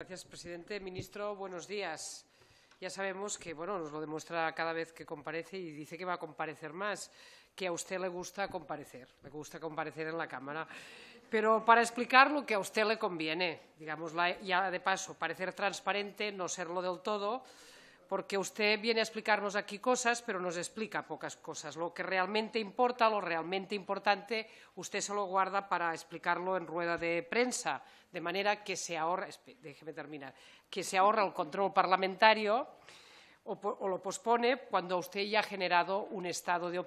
Gracias, presidente. Ministro, buenos días. Ya sabemos que, nos lo demuestra cada vez que comparece y dice que va a comparecer más, que a usted le gusta comparecer en la Cámara. Pero para explicar lo que a usted le conviene, digamos, ya de paso, parecer transparente, no serlo del todo, porque usted viene a explicarnos aquí cosas, pero nos explica pocas cosas. Lo que realmente importa, lo realmente importante, usted se lo guarda para explicarlo en rueda de prensa, de manera que se ahorra, déjeme terminar, que se ahorra el control parlamentario o lo pospone cuando usted ya ha generado un estado de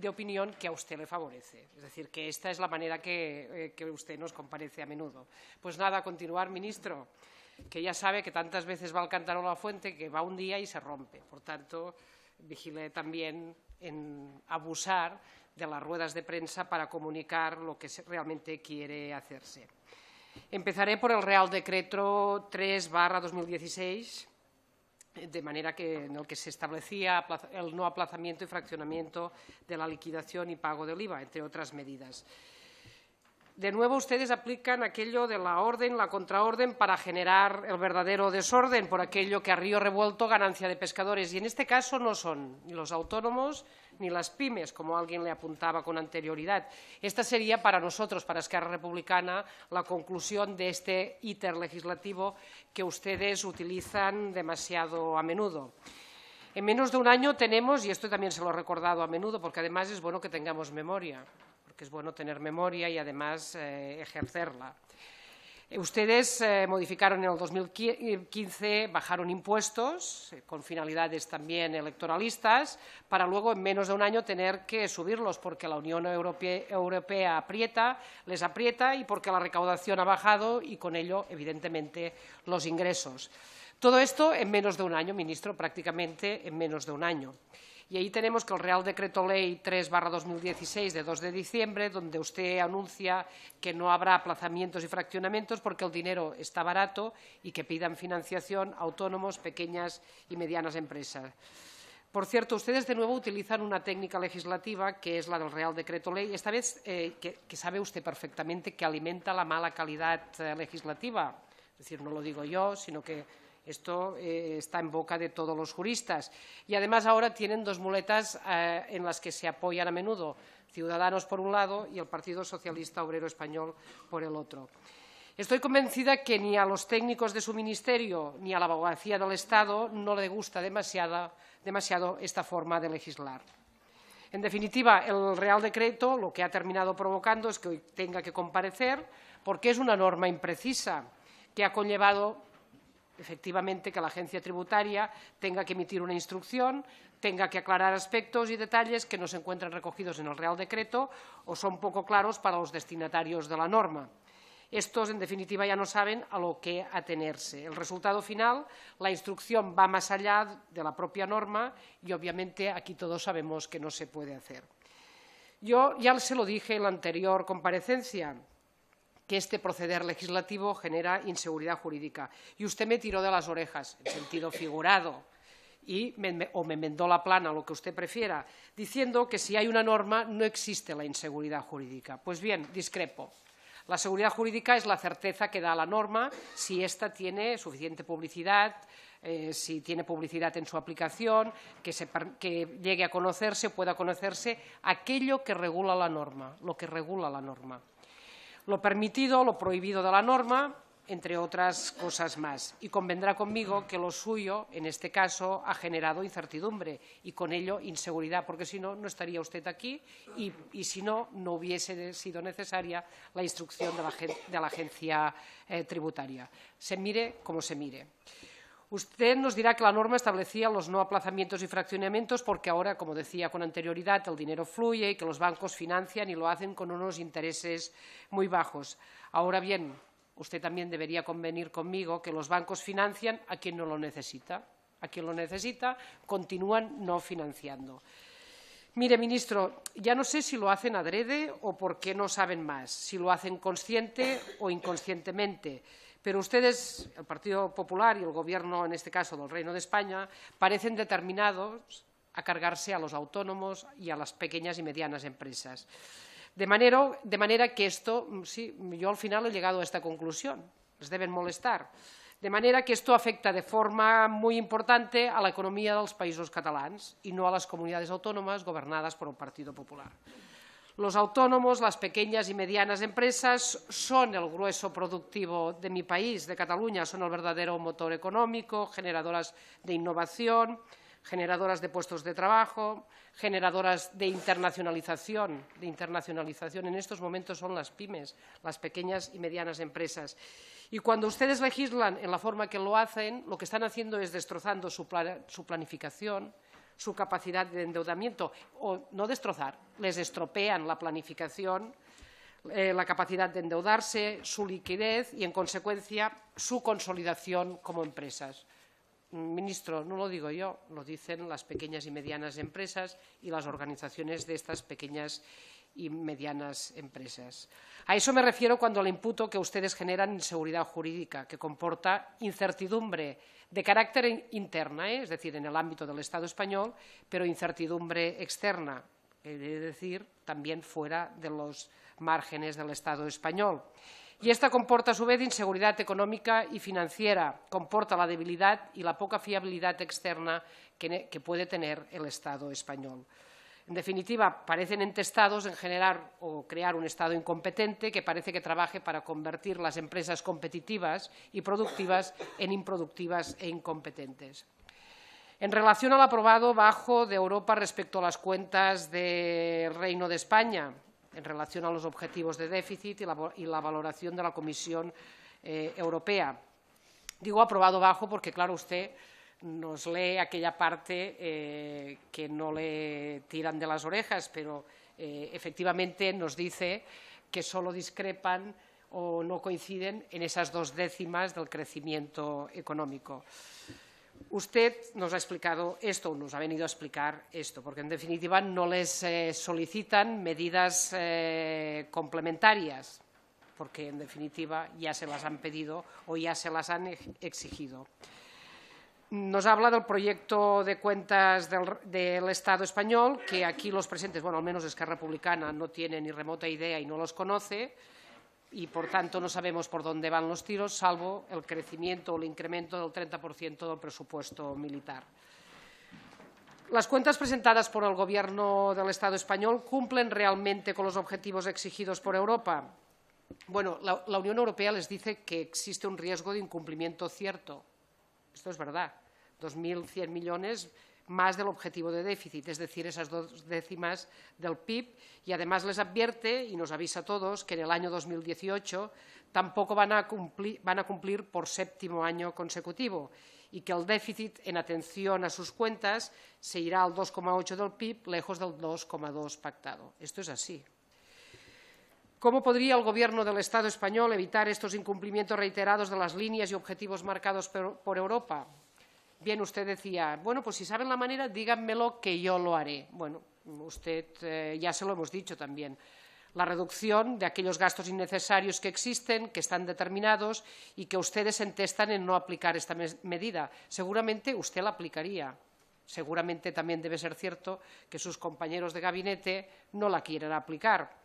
opinión que a usted le favorece. Es decir, que esta es la manera que usted nos comparece a menudo. Pues nada, a continuar, ministro, que ya sabe que tantas veces va al cántaro a la fuente que va un día y se rompe. Por tanto, vigile también en abusar de las ruedas de prensa para comunicar lo que realmente quiere hacerse. Empezaré por el Real Decreto 3/2016, de manera que en el que se establecía el no aplazamiento y fraccionamiento de la liquidación y pago del IVA, entre otras medidas. De nuevo, ustedes aplican aquello de la orden, la contraorden, para generar el verdadero desorden, por aquello que a río revuelto ganancia de pescadores. Y en este caso no son ni los autónomos ni las pymes, como alguien le apuntaba con anterioridad. Esta sería para nosotros, para Esquerra Republicana, la conclusión de este íter legislativo que ustedes utilizan demasiado a menudo. En menos de un año tenemos, y esto también se lo he recordado a menudo, porque además es bueno que tengamos memoria, porque es bueno tener memoria y además ejercerla. Ustedes modificaron en el 2015, bajaron impuestos con finalidades también electoralistas, para luego en menos de un año tener que subirlos porque la Unión Europea les aprieta y porque la recaudación ha bajado y con ello, evidentemente, los ingresos. Todo esto en menos de un año, ministro, prácticamente en menos de un año. Y ahí tenemos que el Real Decreto Ley 3/2016 de 2 de diciembre, donde usted anuncia que no habrá aplazamientos y fraccionamientos porque el dinero está barato y que pidan financiación a autónomos, pequeñas y medianas empresas. Por cierto, ustedes de nuevo utilizan una técnica legislativa que es la del Real Decreto Ley, esta vez que sabe usted perfectamente que alimenta la mala calidad legislativa. Es decir, no lo digo yo, sino que esto está en boca de todos los juristas. Y además ahora tienen dos muletas en las que se apoyan a menudo, Ciudadanos por un lado y el Partido Socialista Obrero Español por el otro. Estoy convencida que ni a los técnicos de su ministerio ni a la abogacía del Estado no le gusta demasiado esta forma de legislar. En definitiva, el Real Decreto lo que ha terminado provocando es que hoy tenga que comparecer porque es una norma imprecisa que ha conllevado efectivamente que la agencia tributaria tenga que emitir una instrucción, tenga que aclarar aspectos y detalles que no se encuentran recogidos en el Real Decreto o son poco claros para los destinatarios de la norma. Estos, en definitiva, ya no saben a lo que atenerse. El resultado final, la instrucción va más allá de la propia norma y, obviamente, aquí todos sabemos que no se puede hacer. Yo ya se lo dije en la anterior comparecencia, que este proceder legislativo genera inseguridad jurídica. Y usted me tiró de las orejas, en sentido figurado, o me enmendó la plana, lo que usted prefiera, diciendo que si hay una norma no existe la inseguridad jurídica. Pues bien, discrepo. La seguridad jurídica es la certeza que da la norma si ésta tiene suficiente publicidad, si tiene publicidad en su aplicación, que llegue a conocerse, pueda conocerse aquello que regula la norma, lo que regula la norma. Lo permitido, lo prohibido de la norma, entre otras cosas más. Y convendrá conmigo que lo suyo, en este caso, ha generado incertidumbre y con ello inseguridad, porque si no, no estaría usted aquí y si no, no hubiese sido necesaria la instrucción de la agencia tributaria. Se mire como se mire. Usted nos dirá que la norma establecía los no aplazamientos y fraccionamientos porque ahora, como decía con anterioridad, el dinero fluye y que los bancos financian y lo hacen con unos intereses muy bajos. Ahora bien, usted también debería convenir conmigo que los bancos financian a quien no lo necesita. A quien lo necesita continúan no financiando. Mire, ministro, ya no sé si lo hacen adrede o porque no saben más, si lo hacen consciente o inconscientemente. Pero ustedes, el Partido Popular y el Gobierno, en este caso del Reino de España, parecen determinados a cargarse a los autónomos y a las pequeñas y medianas empresas. De manera que esto, sí, yo al final he llegado a esta conclusión, les deben molestar. De manera que esto afecta de forma muy importante a la economía de los países catalans y no a las comunidades autónomas gobernadas por el Partido Popular. Los autónomos, las pequeñas y medianas empresas, son el grueso productivo de mi país, de Cataluña, son el verdadero motor económico, generadoras de innovación, generadoras de puestos de trabajo, generadoras de internacionalización. En estos momentos son las pymes, las pequeñas y medianas empresas. Y cuando ustedes legislan en la forma que lo hacen, lo que están haciendo es destrozando su planificación, su capacidad de endeudamiento, o no destrozar, les estropean la planificación, la capacidad de endeudarse, su liquidez y, en consecuencia, su consolidación como empresas. Ministro, no lo digo yo, lo dicen las pequeñas y medianas empresas y las organizaciones de estas pequeñas y medianas empresas. A eso me refiero cuando le imputo que ustedes generan inseguridad jurídica, que comporta incertidumbre de carácter interna, es decir, en el ámbito del Estado español, pero incertidumbre externa, es decir, también fuera de los márgenes del Estado español. Y esta comporta, a su vez, inseguridad económica y financiera, comporta la debilidad y la poca fiabilidad externa que puede tener el Estado español. En definitiva, parecen entestados en generar o crear un Estado incompetente que parece que trabaje para convertir las empresas competitivas y productivas en improductivas e incompetentes. En relación al aprobado bajo de Europa respecto a las cuentas del Reino de España, en relación a los objetivos de déficit y la valoración de la Comisión Europea. Digo aprobado bajo porque, claro, usted nos lee aquella parte que no le tiran de las orejas, pero efectivamente nos dice que solo discrepan o no coinciden en esas 2 décimas del crecimiento económico. Usted nos ha explicado esto, nos ha venido a explicar esto, porque en definitiva no les solicitan medidas complementarias, porque en definitiva ya se las han pedido o ya se las han exigido. Nos habla del proyecto de cuentas del Estado español, que aquí los presentes, bueno, al menos Esquerra Republicana, no tiene ni remota idea y no los conoce, y, por tanto, no sabemos por dónde van los tiros, salvo el crecimiento o el incremento del 30% del presupuesto militar. ¿Las cuentas presentadas por el Gobierno del Estado español cumplen realmente con los objetivos exigidos por Europa? Bueno, la Unión Europea les dice que existe un riesgo de incumplimiento cierto. Esto es verdad. 2.100 millones más del objetivo de déficit, es decir, esas 2 décimas del PIB, y además les advierte y nos avisa a todos que en el año 2018 tampoco van a cumplir por 7º año consecutivo y que el déficit en atención a sus cuentas se irá al 2,8 del PIB, lejos del 2,2 pactado. Esto es así. ¿Cómo podría el Gobierno del Estado español evitar estos incumplimientos reiterados de las líneas y objetivos marcados por Europa? Bien, usted decía, bueno, pues si saben la manera, díganmelo que yo lo haré. Bueno, usted ya se lo hemos dicho también. La reducción de aquellos gastos innecesarios que existen, que están determinados y que ustedes se entestan en no aplicar esta medida. Seguramente usted la aplicaría. Seguramente también debe ser cierto que sus compañeros de gabinete no la quieren aplicar.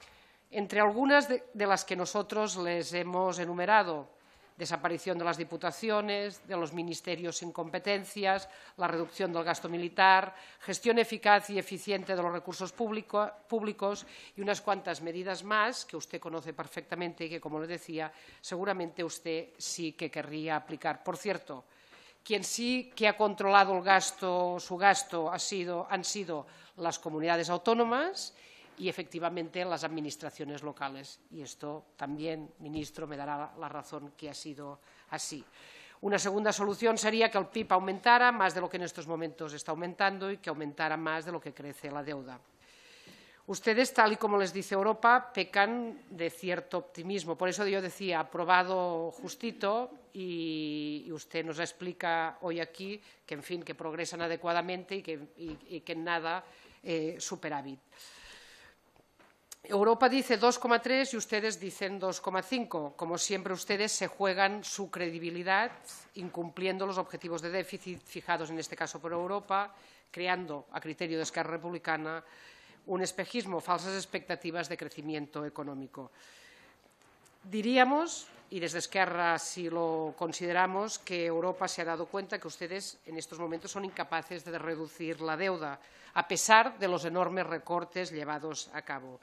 Entre algunas de las que nosotros les hemos enumerado: desaparición de las diputaciones, de los ministerios sin competencias, la reducción del gasto militar, gestión eficaz y eficiente de los recursos públicos y unas cuantas medidas más que usted conoce perfectamente y que, como le decía, seguramente usted sí que querría aplicar. Por cierto, quien sí que ha controlado su gasto han sido las comunidades autónomas y, efectivamente, las administraciones locales. Y esto también, ministro, me dará la razón que ha sido así. Una segunda solución sería que el PIB aumentara más de lo que en estos momentos está aumentando y que aumentara más de lo que crece la deuda. Ustedes, tal y como les dice Europa, pecan de cierto optimismo. Por eso yo decía, aprobado justito, y usted nos explica hoy aquí que, en fin, que progresan adecuadamente y que en nada superávit. Europa dice 2,3 y ustedes dicen 2,5. Como siempre, ustedes se juegan su credibilidad incumpliendo los objetivos de déficit fijados, en este caso por Europa, creando, a criterio de Esquerra Republicana, un espejismo, falsas expectativas de crecimiento económico. Diríamos y desde Esquerra sí lo consideramos, que Europa se ha dado cuenta que ustedes en estos momentos son incapaces de reducir la deuda, a pesar de los enormes recortes llevados a cabo.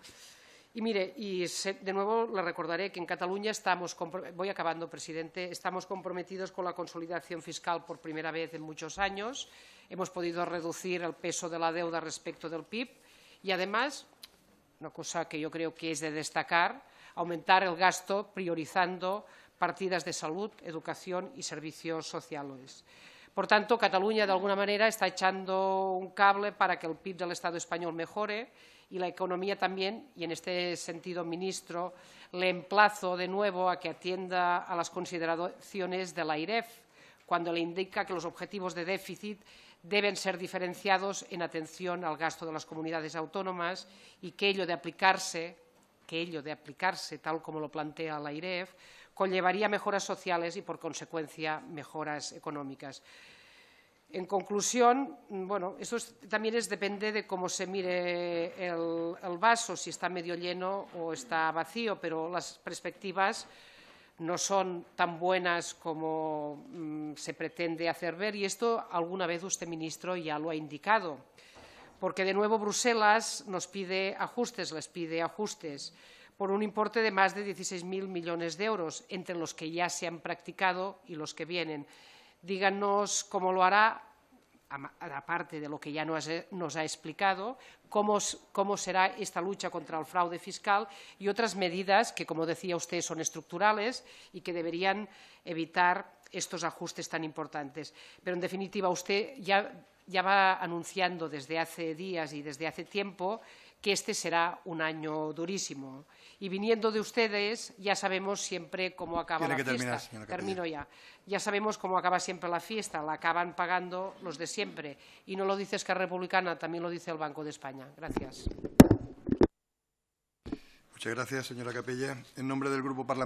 Y mire, de nuevo le recordaré que en Cataluña voy acabando, presidente, estamos comprometidos con la consolidación fiscal por primera vez en muchos años. Hemos podido reducir el peso de la deuda respecto del PIB y, además, una cosa que yo creo que es de destacar, aumentar el gasto priorizando partidas de salud, educación y servicios sociales. Por tanto, Cataluña, de alguna manera, está echando un cable para que el PIB del Estado español mejore y la economía también, y en este sentido, ministro, le emplazo de nuevo a que atienda a las consideraciones de la AIREF, cuando le indica que los objetivos de déficit deben ser diferenciados en atención al gasto de las comunidades autónomas y que ello de aplicarse, tal como lo plantea la AIREF, conllevaría mejoras sociales y, por consecuencia, mejoras económicas. En conclusión, bueno, esto también depende de cómo se mire el vaso, si está medio lleno o está vacío, pero las perspectivas no son tan buenas como se pretende hacer ver, y esto alguna vez usted, ministro, ya lo ha indicado, porque de nuevo Bruselas les pide ajustes por un importe de más de 16.000 millones de euros, entre los que ya se han practicado y los que vienen. Díganos cómo lo hará, aparte de lo que ya nos ha explicado, cómo será esta lucha contra el fraude fiscal y otras medidas que, como decía usted, son estructurales y que deberían evitar estos ajustes tan importantes. Pero, en definitiva, usted ya va anunciando desde hace días y desde hace tiempo que este será un año durísimo. Y viniendo de ustedes, ya sabemos siempre cómo acaba la fiesta. Termino ya. Ya sabemos cómo acaba siempre la fiesta, la acaban pagando los de siempre. Y no lo dice Esquerra Republicana, también lo dice el Banco de España. Gracias. Muchas gracias, señora Capella. En nombre del Grupo Parlamentario